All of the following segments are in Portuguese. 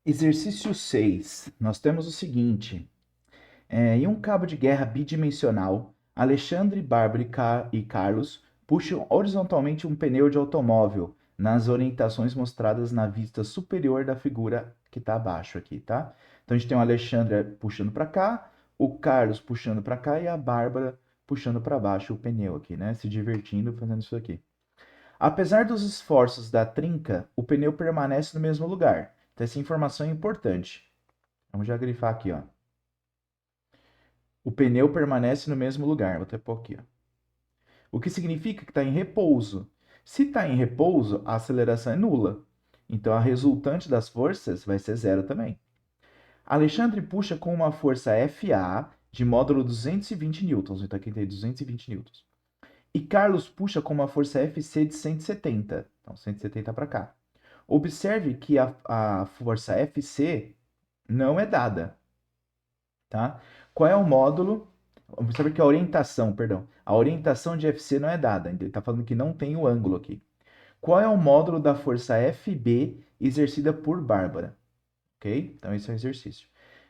Exercício 6. Nós temos o seguinte. Em um cabo de guerra bidimensional, Alexandre, Bárbara e Carlos puxam horizontalmente um pneu de automóvel nas orientações mostradas na vista superior da figura que está abaixo aqui, tá? Então a gente tem o Alexandre puxando para cá, o Carlos puxando para cá e a Bárbara puxando para baixo o pneu aqui, né? Se divertindo fazendo isso aqui. Apesar dos esforços da trinca, o pneu permanece no mesmo lugar. Então essa informação é importante. Vamos já grifar aqui, ó. O pneu permanece no mesmo lugar. Vou até pôr aqui, ó. O que significa que está em repouso. Se está em repouso, a aceleração é nula. Então a resultante das forças vai ser zero também. Alexandre puxa com uma força FA de módulo 220 newtons. Então aqui tem 220 newtons. E Carlos puxa com uma força FC de 170. Então 170 para cá. Observe que a força FC não é dada, tá? Qual é o módulo? Observe que a orientação, perdão, a orientação de FC não é dada. Ele está falando que não tem o ângulo aqui. Qual é o módulo da força FB exercida por Bárbara? Ok? Então esse é o exercício.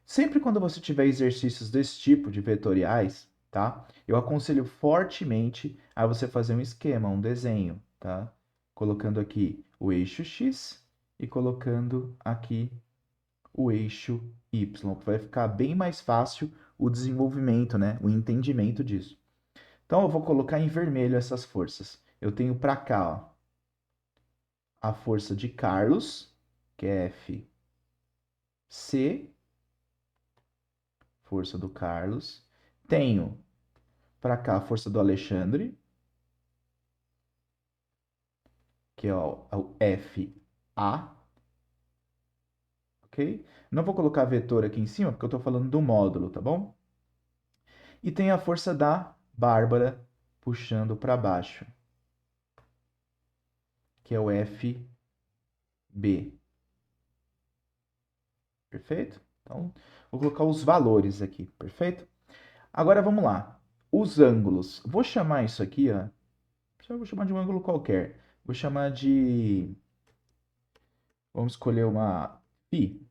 Sempre quando você tiver exercícios desse tipo, de vetoriais, tá? Eu aconselho fortemente a você fazer um esquema, um desenho, tá? Colocando aqui o eixo X e colocando aqui o eixo Y. Vai ficar bem mais fácil o desenvolvimento, né? O entendimento disso. Então eu vou colocar em vermelho essas forças. Eu tenho para cá, ó, a força de Carlos, que é FC, força do Carlos. Tenho para cá a força do Alexandre, que é o FA, ok? Não vou colocar vetor aqui em cima, porque eu estou falando do módulo, tá bom? E tem a força da Bárbara puxando para baixo, que é o FB. Perfeito? Então, vou colocar os valores aqui, perfeito? Agora vamos lá. Os ângulos. Vou chamar isso aqui, ó. Eu vou chamar de um ângulo qualquer. Vou chamar de. Vamos escolher uma φ,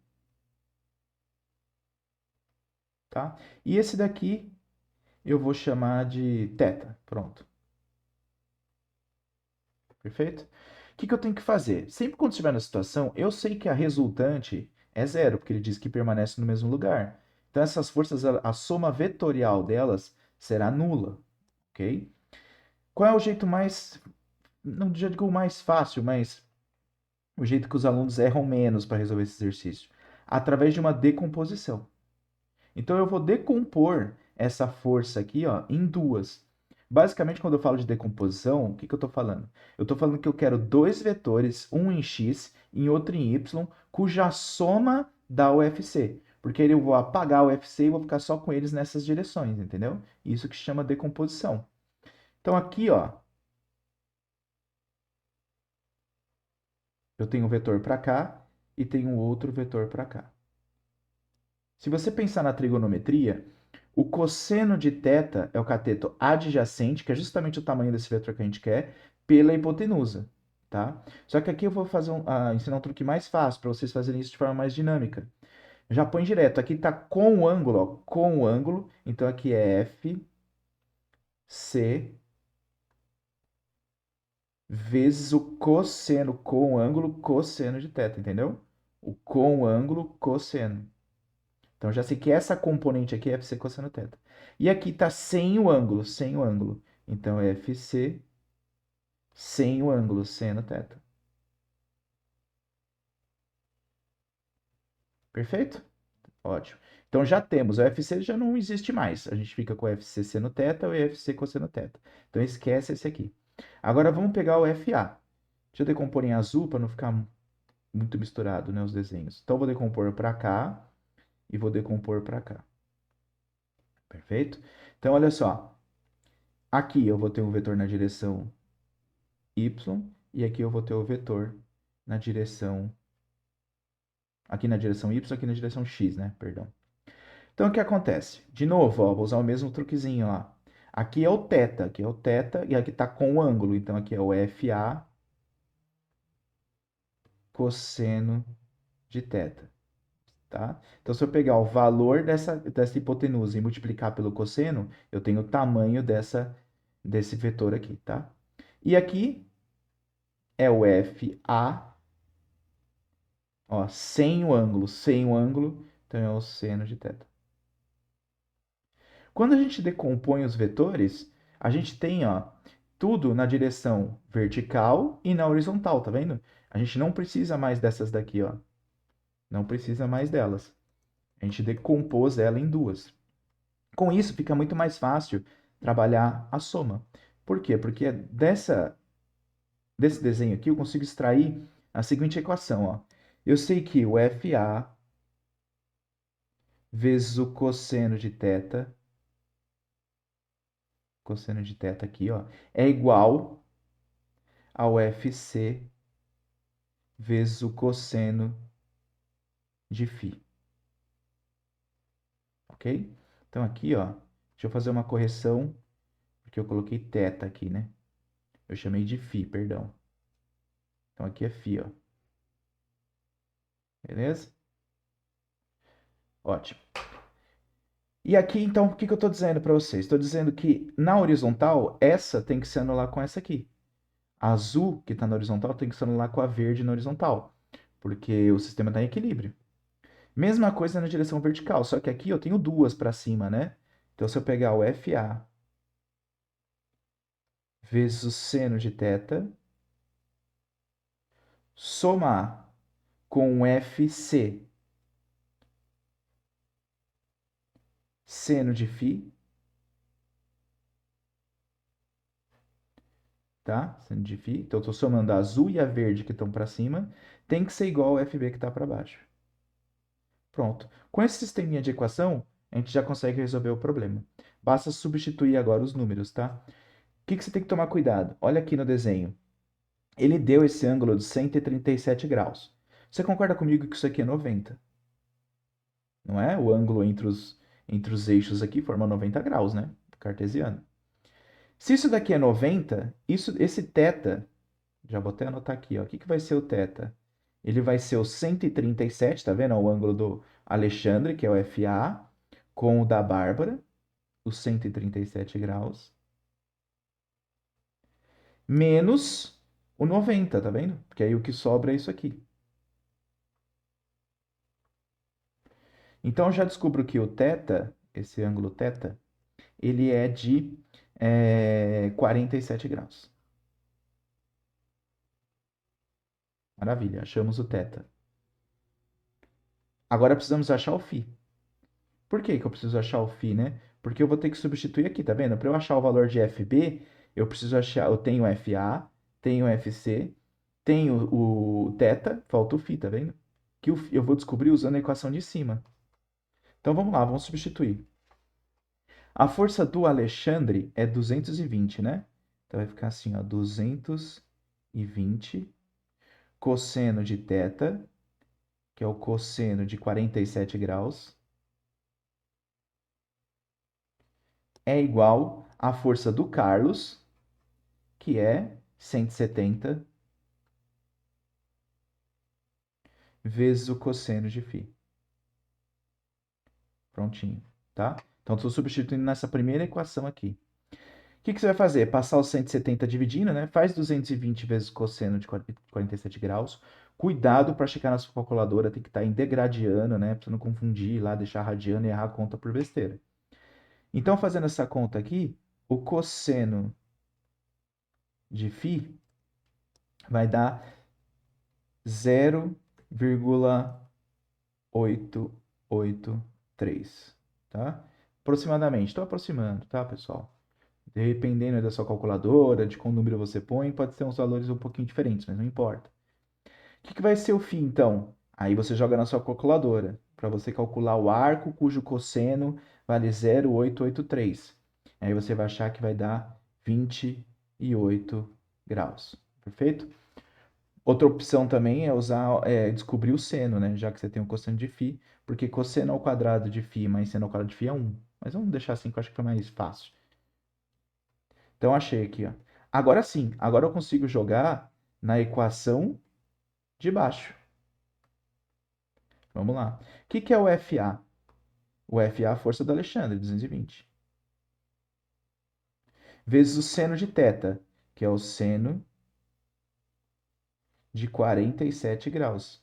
tá? E esse daqui eu vou chamar de θ. Pronto. Perfeito? O que eu tenho que fazer? Sempre quando estiver na situação, eu sei que a resultante é zero, porque ele diz que permanece no mesmo lugar. Então, essas forças, a soma vetorial delas será nula, ok? Qual é o jeito mais, não digo o mais fácil, mas o jeito que os alunos erram menos para resolver esse exercício? Através de uma decomposição. Então eu vou decompor essa força aqui, ó, em duas. Basicamente, quando eu falo de decomposição, o que eu estou falando? Eu estou falando que eu quero dois vetores, um em x e outro em y, cuja soma dá o FC. Porque aí eu vou apagar o FC e vou ficar só com eles nessas direções, entendeu? Isso que se chama decomposição. Então aqui, ó, eu tenho um vetor para cá e tenho outro vetor para cá. Se você pensar na trigonometria, o cosseno de θ é o cateto adjacente, que é justamente o tamanho desse vetor que a gente quer, pela hipotenusa, tá? Só que aqui eu vou ensinar um truque mais fácil, para vocês fazerem isso de forma mais dinâmica. Já põe direto, aqui está com o ângulo, ó, com o ângulo, então aqui é F, C, vezes o cosseno com o ângulo, cosseno de θ, entendeu? O com o ângulo, cosseno. Então já sei que essa componente aqui é FC cosseno θ. E aqui está sem o ângulo, sem o ângulo. Então é FC sem o ângulo, seno θ. Perfeito? Ótimo. Então já temos, o FC já não existe mais. A gente fica com o FC seno θ ou FC cosseno θ. Então esquece esse aqui. Agora vamos pegar o FA. Deixa eu decompor em azul para não ficar muito misturado, né, os desenhos. Então eu vou decompor para cá e vou decompor para cá. Perfeito? Então olha só. Aqui eu vou ter um vetor na direção y, e aqui eu vou ter o vetor na direção, aqui na direção y, aqui na direção x, né? Perdão. Então, o que acontece? De novo, ó, vou usar o mesmo truquezinho lá. Aqui é o θ, aqui é o θ, e aqui está com o ângulo. Então, aqui é o FA cosseno de θ. tá? Então, se eu pegar o valor dessa hipotenusa e multiplicar pelo cosseno, eu tenho o tamanho desse vetor aqui, tá? E aqui é o FA, ó, sem o ângulo, então é o seno de θ. Quando a gente decompõe os vetores, a gente tem, ó, tudo na direção vertical e na horizontal, tá vendo? A gente não precisa mais dessas daqui, ó. Não precisa mais delas. A gente decompôs ela em duas. Com isso, fica muito mais fácil trabalhar a soma. Por quê? Porque desse desenho aqui eu consigo extrair a seguinte equação, ó. Eu sei que o FA vezes o cosseno de θ, cosseno de θ aqui, ó, é igual ao FC vezes o cosseno de φ. Ok? Então aqui, ó, deixa eu fazer uma correção, porque eu coloquei θ aqui, né? Eu chamei de φ, perdão. Então aqui é φ, ó. Beleza? Ótimo. E aqui, então, o que eu estou dizendo para vocês? Estou dizendo que na horizontal, essa tem que se anular com essa aqui. A azul, que está na horizontal, tem que se anular com a verde na horizontal, porque o sistema está em equilíbrio. Mesma coisa na direção vertical, só que aqui eu tenho duas para cima, né? Então, se eu pegar o FA vezes o seno de θ, somar com o FC seno de φ, tá? Seno de φ. Então, eu estou somando a azul e a verde que estão para cima, tem que ser igual ao FB que está para baixo. Pronto. Com esse sisteminha de equação, a gente já consegue resolver o problema. Basta substituir agora os números, tá? O que você tem que tomar cuidado? Olha aqui no desenho. Ele deu esse ângulo de 137 graus. Você concorda comigo que isso aqui é 90? Não é? O ângulo entre os eixos aqui forma 90 graus, né? Cartesiano. Se isso daqui é 90, esse θ, já vou até anotar aqui, ó. O que vai ser o θ? Ele vai ser o 137, tá vendo? O ângulo do Alexandre, que é o FA, com o da Bárbara, os 137 graus, menos o 90, tá vendo? Porque aí o que sobra é isso aqui. Então, eu já descubro que o θ, esse ângulo θ, ele é de 47 graus. Maravilha, achamos o θ. Agora precisamos achar o φ. Por que que eu preciso achar o φ, né? Porque eu vou ter que substituir aqui, tá vendo? Para eu achar o valor de FB, eu preciso achar, eu tenho FA, tenho FC, tenho o θ, falta o φ, tá vendo? Que eu vou descobrir usando a equação de cima. Então vamos lá, vamos substituir. A força do Alexandre é 220, né? Então vai ficar assim, ó, 220 cosseno de θ, que é o cosseno de 47 graus, é igual à força do Carlos, que é 170 vezes o cosseno de φ. Prontinho, tá? Então, estou substituindo nessa primeira equação aqui. O que você vai fazer? Passar os 170 dividindo, né? Faz 220 vezes cosseno de 47 graus. Cuidado para checar na sua calculadora, tem que estar em degradiano, né? Para você não confundir lá, deixar radiano e errar a conta por besteira. Então, fazendo essa conta aqui, o cosseno de φ vai dar 0,883, tá? Aproximadamente. Estou aproximando, tá, pessoal? Dependendo da sua calculadora, de qual número você põe, pode ser uns valores um pouquinho diferentes, mas não importa. O que vai ser o φ, então? Aí você joga na sua calculadora, para você calcular o arco cujo cosseno vale 0,883. Aí você vai achar que vai dar 28 graus. Perfeito? Outra opção também descobrir o seno, né? Já que você tem o cosseno de φ, porque cosseno ao quadrado de φ mais seno ao quadrado de φ é 1. Mas vamos deixar assim que eu acho que foi mais fácil. Então achei aqui, ó. Agora sim, agora eu consigo jogar na equação de baixo. Vamos lá. O que é o FA? O FA é a força do Alexandre, 220. Vezes o seno de θ, que é o seno de 47 graus.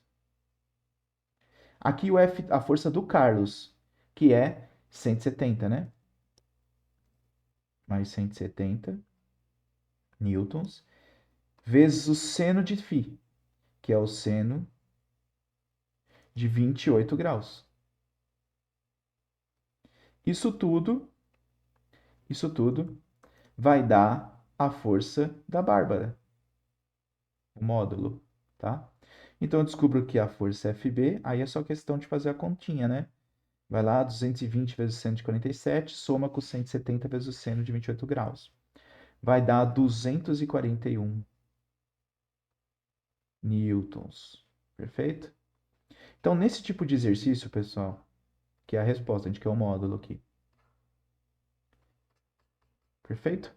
Aqui o F, a força do Carlos, que é 170, né? Mais 170 newtons, vezes o seno de φ, que é o seno de 28 graus. Isso tudo vai dar a força da Bárbara, o módulo, tá? Então eu descubro que a força é FB, aí é só questão de fazer a continha, né? Vai lá, 220 vezes o seno de 47, soma com 170 vezes o seno de 28 graus. Vai dar 241 newtons. Perfeito? Então, nesse tipo de exercício, pessoal, que é a resposta, a gente quer o módulo aqui. Perfeito?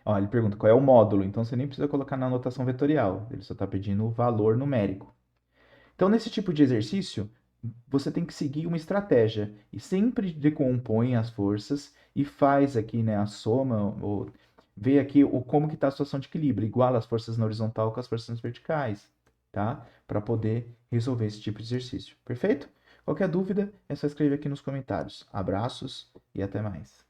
Ó, ele pergunta qual é o módulo, então você nem precisa colocar na notação vetorial, ele só está pedindo o valor numérico. Então, nesse tipo de exercício, você tem que seguir uma estratégia e sempre decompõe as forças e faz aqui, né, a soma, ou vê aqui como que está a situação de equilíbrio, iguala as forças na horizontal com as forças verticais, tá? Para poder resolver esse tipo de exercício. Perfeito? Qualquer dúvida, é só escrever aqui nos comentários. Abraços e até mais.